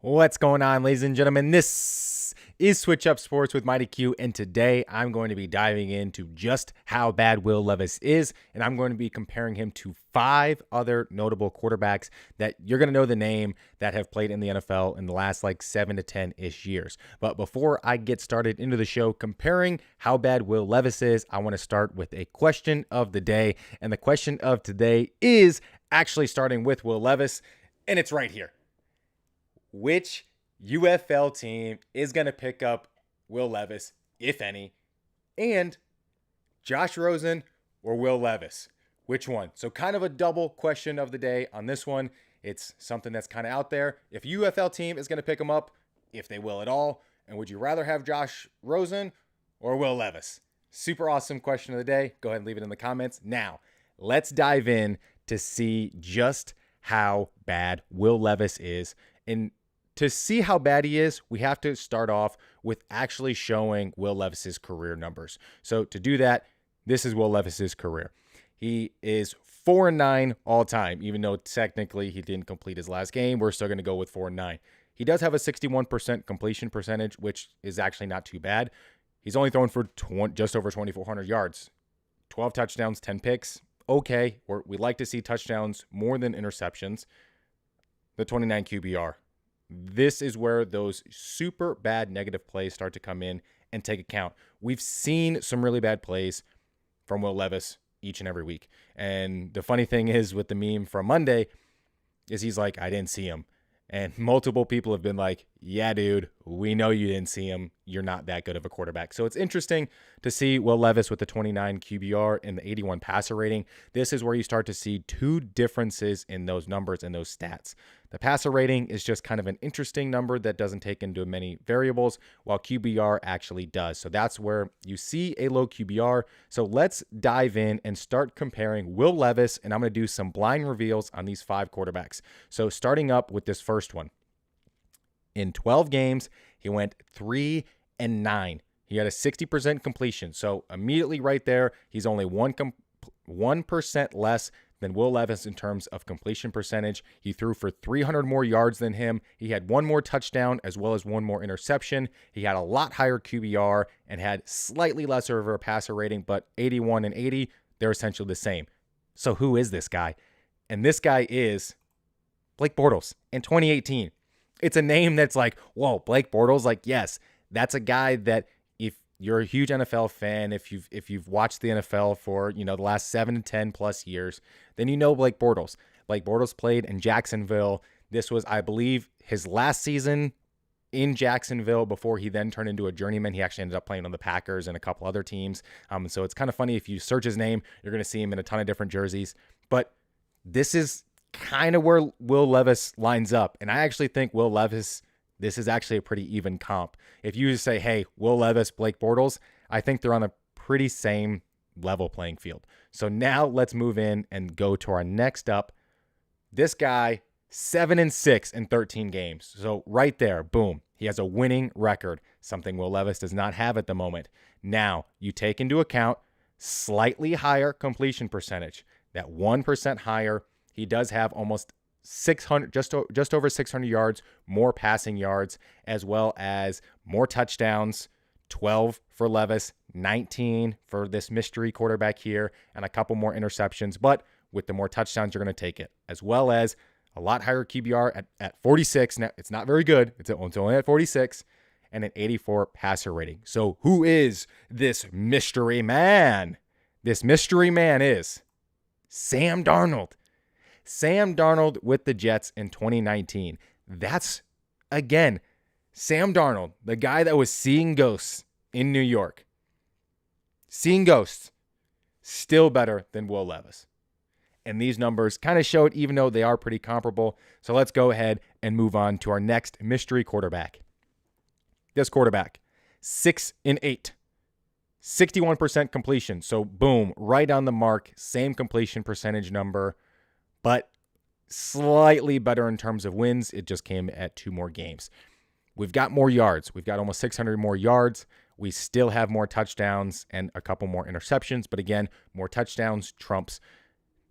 What's going on, ladies and gentlemen? This is Switch Up Sports with Mighty Q, and today I'm going to be diving into just how bad Will Levis is, and I'm going to be comparing him to 5 other notable quarterbacks that you're going to know the name that have played in the NFL in the last 7 to 10-ish years. But before I get started into the show comparing how bad Will Levis is, I want to start with a question of the day, and the question of today is actually starting with Will Levis, and it's right here. Which UFL team is going to pick up Will Levis, if any, and Josh Rosen or Will Levis? Which one? So kind of a double question of the day on this one. It's something that's kind of out there. If a UFL team is going to pick him up, if they will at all, and would you rather have Josh Rosen or Will Levis? Super awesome question of the day. Go ahead and leave it in the comments. Now, let's dive in to see just how bad Will Levis is. And to see how bad he is, we have to start off with actually showing Will Levis's career numbers. So to do that, this is Will Levis's career. He is 4-9 all time, even though technically he didn't complete his last game. We're still going to go with 4-9. He does have a 61% completion percentage, which is actually not too bad. He's only thrown for just over 2,400 yards, 12 touchdowns, 10 picks. Okay, we like to see touchdowns more than interceptions. The 29 QBR. This is where those super bad negative plays start to come in and take account. We've seen some really bad plays from Will Levis each and every week. And the funny thing is with the meme from Monday is he's like, I didn't see him. And multiple people have been like, yeah, dude, we know you didn't see him. You're not that good of a quarterback. So it's interesting to see Will Levis with the 29 QBR and the 81 passer rating. This is where you start to see two differences in those numbers and those stats. The passer rating is just kind of an interesting number that doesn't take into many variables, while QBR actually does. So that's where you see a low QBR. So let's dive in and start comparing Will Levis, and I'm going to do some blind reveals on these 5 quarterbacks. So starting up with this first one. In 12 games, he went 3-9. He had a 60% completion. So immediately right there, he's only 1% less than Will Levis in terms of completion percentage. He threw for 300 more yards than him. He had 1 more touchdown as well as 1 more interception. He had a lot higher QBR and had slightly lesser of a passer rating, but 81 and 80, they're essentially the same. So who is this guy? And this guy is Blake Bortles in 2018. It's a name that's like, whoa, Blake Bortles, yes, that's a guy that if you're a huge NFL fan, if you've watched the NFL for, the last 7 to 10 plus years, then you know Blake Bortles. Blake Bortles played in Jacksonville. This was, I believe, his last season in Jacksonville before he then turned into a journeyman. He actually ended up playing on the Packers and a couple other teams. So it's kind of funny. If you search his name, you're going to see him in a ton of different jerseys. But this is kind of where Will Levis lines up. And I actually think Will Levis, this is actually a pretty even comp. If you just say, hey, Will Levis, Blake Bortles, I think they're on a pretty same level playing field. So now let's move in and go to our next up. This guy, 7-6 in 13 games. So right there, boom, he has a winning record, something Will Levis does not have at the moment. Now, you take into account slightly higher completion percentage, that 1% higher. He does have almost 600, just over 600 yards, more passing yards, as well as more touchdowns, 12 for Levis, 19 for this mystery quarterback here, and a couple more interceptions. But with the more touchdowns, you're going to take it, as well as a lot higher QBR at 46. Now, it's not very good. It's only at 46, and an 84 passer rating. So who is this mystery man? This mystery man is Sam Darnold. Sam Darnold with the Jets in 2019. That's, again, Sam Darnold, the guy that was seeing ghosts in New York. Seeing ghosts, still better than Will Levis. And these numbers kind of show it, even though they are pretty comparable. So let's go ahead and move on to our next mystery quarterback. This quarterback, 6-8. 61% completion. So boom, right on the mark, same completion percentage number, but slightly better in terms of wins. It just came at 2 more games. We've got more yards. We've got almost 600 more yards. We still have more touchdowns and a couple more interceptions. But again, more touchdowns trumps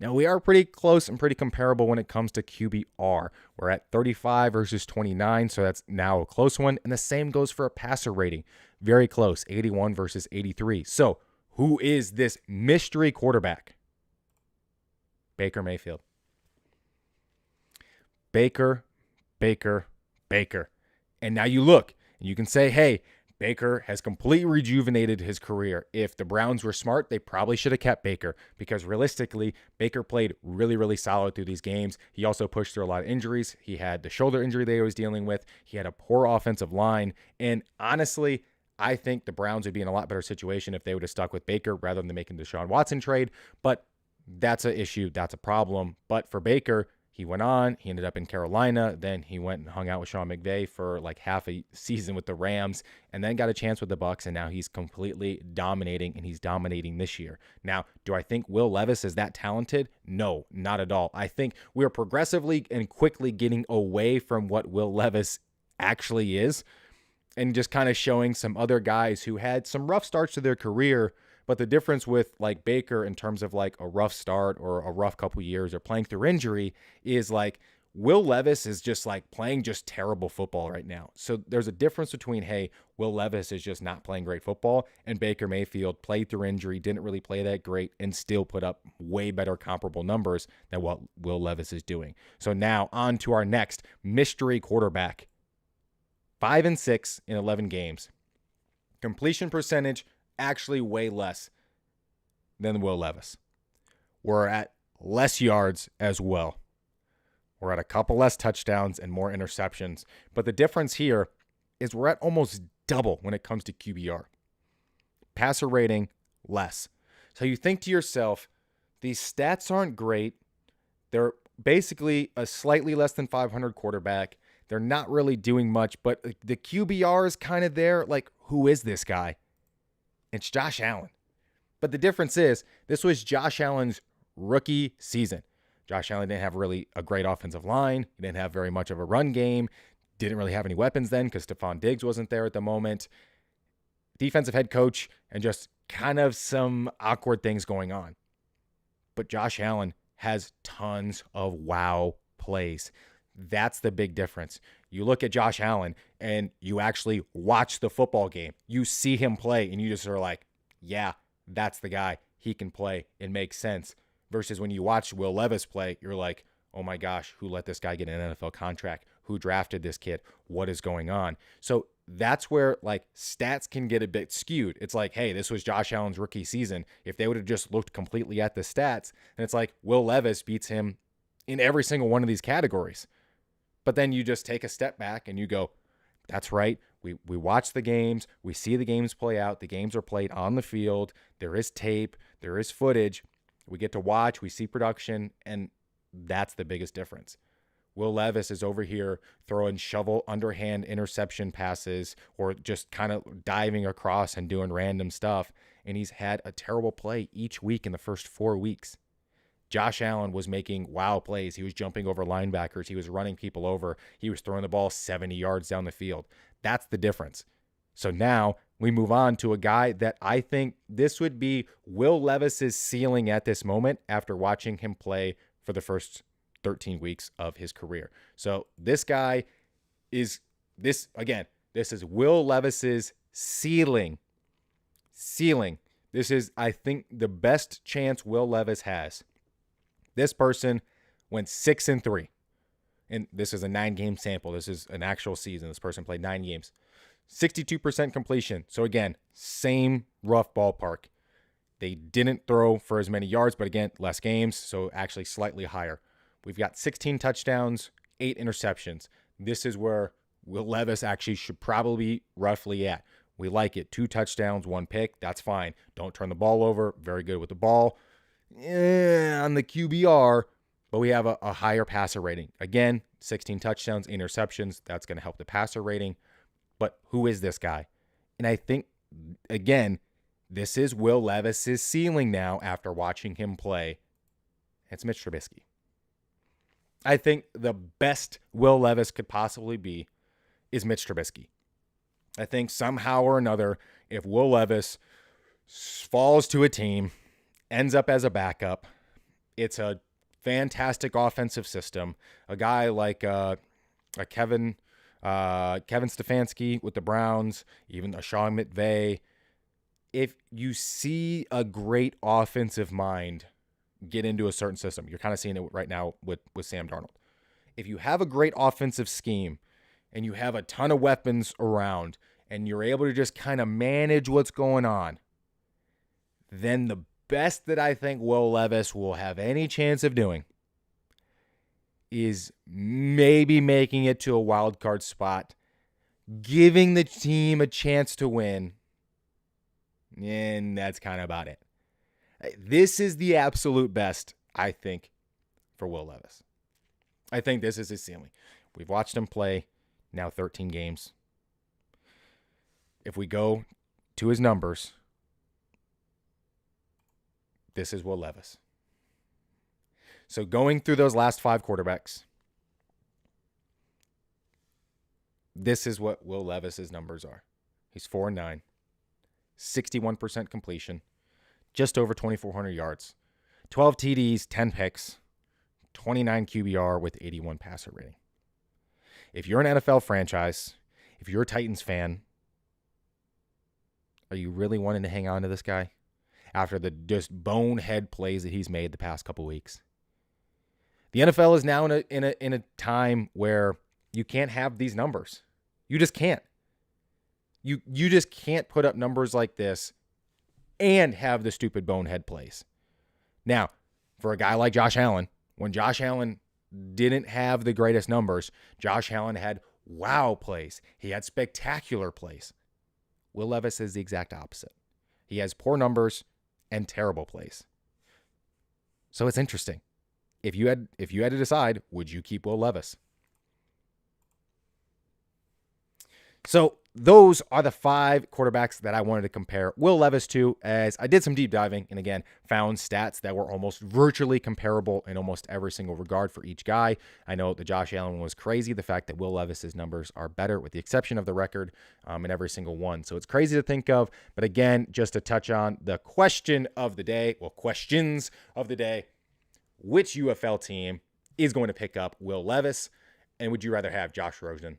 Now, we are pretty close and pretty comparable when it comes to QBR. We're at 35 versus 29, so that's now a close one. And the same goes for a passer rating. Very close, 81 versus 83. So, who is this mystery quarterback? Baker Mayfield. Baker. And now you look, and you can say, hey, Baker has completely rejuvenated his career. If the Browns were smart, they probably should have kept Baker because realistically, Baker played really, really solid through these games. He also pushed through a lot of injuries. He had the shoulder injury that he was dealing with. He had a poor offensive line. And honestly, I think the Browns would be in a lot better situation if they would have stuck with Baker rather than making the Deshaun Watson trade. But that's an issue. That's a problem. But for Baker, he went on. He ended up in Carolina. Then he went and hung out with Sean McVay for like half a season with the Rams and then got a chance with the Bucs. And now he's completely dominating, and he's dominating this year. Now, do I think Will Levis is that talented? No, not at all. I think we're progressively and quickly getting away from what Will Levis actually is and just kind of showing some other guys who had some rough starts to their career. But the difference with like Baker in terms of like a rough start or a rough couple years or playing through injury is like Will Levis is just like playing just terrible football right now. So there's a difference between, hey, Will Levis is just not playing great football, and Baker Mayfield played through injury, didn't really play that great, and still put up way better comparable numbers than what Will Levis is doing. So now on to our next mystery quarterback. 5-6 in 11 games. Completion percentage actually way less than Will Levis. We're at less yards as well. We're at a couple less touchdowns and more interceptions. But the difference here is we're at almost double when it comes to QBR. Passer rating, less. So you think to yourself, these stats aren't great. They're basically a slightly less than 500 quarterback. They're not really doing much, but the QBR is kind of there. Like, who is this guy? It's Josh Allen. But the difference is this was Josh Allen's rookie season. Josh Allen didn't have really a great offensive line. He didn't have very much of a run game. Didn't really have any weapons then because Stephon Diggs wasn't there at the moment. Defensive head coach and just kind of some awkward things going on. But Josh Allen has tons of wow plays. That's the big difference. You look at Josh Allen and you actually watch the football game. You see him play and you just are like, yeah, that's the guy. He can play. It makes sense. Versus when you watch Will Levis play, you're like, oh my gosh, who let this guy get an NFL contract? Who drafted this kid? What is going on? So that's where like stats can get a bit skewed. It's like, hey, this was Josh Allen's rookie season. If they would have just looked completely at the stats, then it's like Will Levis beats him in every single one of these categories. But then you just take a step back and you go, that's right. We watch the games. We see the games play out. The games are played on the field. There is tape. There is footage. We get to watch. We see production. And that's the biggest difference. Will Levis is over here throwing shovel underhand interception passes or just kind of diving across and doing random stuff. And he's had a terrible play each week in the first 4 weeks. Josh Allen was making wow plays. He was jumping over linebackers. He was running people over. He was throwing the ball 70 yards down the field. That's the difference. So now we move on to a guy that I think this would be Will Levis's ceiling at this moment after watching him play for the first 13 weeks of his career. So this guy is this is Will Levis's ceiling. This is, I think, the best chance Will Levis has. This person went 6-3. And this is a 9-game sample. This is an actual season. This person played 9 games. 62% completion. So again, same rough ballpark. They didn't throw for as many yards, but again, less games. So actually slightly higher. We've got 16 touchdowns, 8 interceptions. This is where Will Levis actually should probably be roughly at. We like it. 2 touchdowns, 1 pick. That's fine. Don't turn the ball over. Very good with the ball. On the QBR, but we have a higher passer rating. Again, 16 touchdowns, interceptions. That's going to help the passer rating. But who is this guy? And I think, again, this is Will Levis's ceiling now after watching him play. It's Mitch Trubisky. I think the best Will Levis could possibly be is Mitch Trubisky. I think somehow or another, if Will Levis falls to a team, ends up as a backup, It's a fantastic offensive system. A guy like a Kevin Stefanski with the Browns, even a Sean McVay. If you see a great offensive mind get into a certain system, you're kind of seeing it right now with Sam Darnold. If you have a great offensive scheme and you have a ton of weapons around and you're able to just kind of manage what's going on, then the best that I think Will Levis will have any chance of doing is maybe making it to a wild card spot, giving the team a chance to win, and that's kind of about it. This is the absolute best, I think, for Will Levis. I think this is his ceiling. We've watched him play now 13 games. If we go to his numbers, this is Will Levis. So going through those last 5 quarterbacks, this is what Will Levis's numbers are. He's 4-9, 61% completion, just over 2,400 yards, 12 TDs, 10 picks, 29 QBR with 81 passer rating. If you're an NFL franchise, if you're a Titans fan, are you really wanting to hang on to this guy after the just bonehead plays that he's made the past couple weeks? The NFL is now in a time where you can't have these numbers. You just can't. You just can't put up numbers like this and have the stupid bonehead plays. Now, for a guy like Josh Allen, when Josh Allen didn't have the greatest numbers, Josh Allen had wow plays. He had spectacular plays. Will Levis is the exact opposite. He has poor numbers and terrible plays. So it's interesting. If you had to decide, would you keep Will Levis? So those are the 5 quarterbacks that I wanted to compare Will Levis to, as I did some deep diving and, again, found stats that were almost virtually comparable in almost every single regard for each guy. I know the Josh Allen one was crazy, the fact that Will Levis's numbers are better with the exception of the record in every single one. So it's crazy to think of. But, again, just to touch on the question of the day, questions of the day, which UFL team is going to pick up Will Levis? And would you rather have Josh Rosen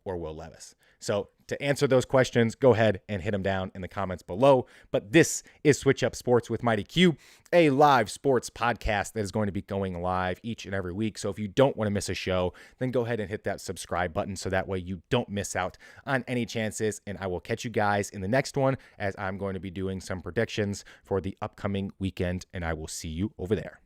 or Will Levis? So to answer those questions, go ahead and hit them down in the comments below. But this is Switch Up Sports with Mighty Q, a live sports podcast that is going to be going live each and every week. So if you don't want to miss a show, then go ahead and hit that subscribe button so that way you don't miss out on any chances. And I will catch you guys in the next one, as I'm going to be doing some predictions for the upcoming weekend, and I will see you over there.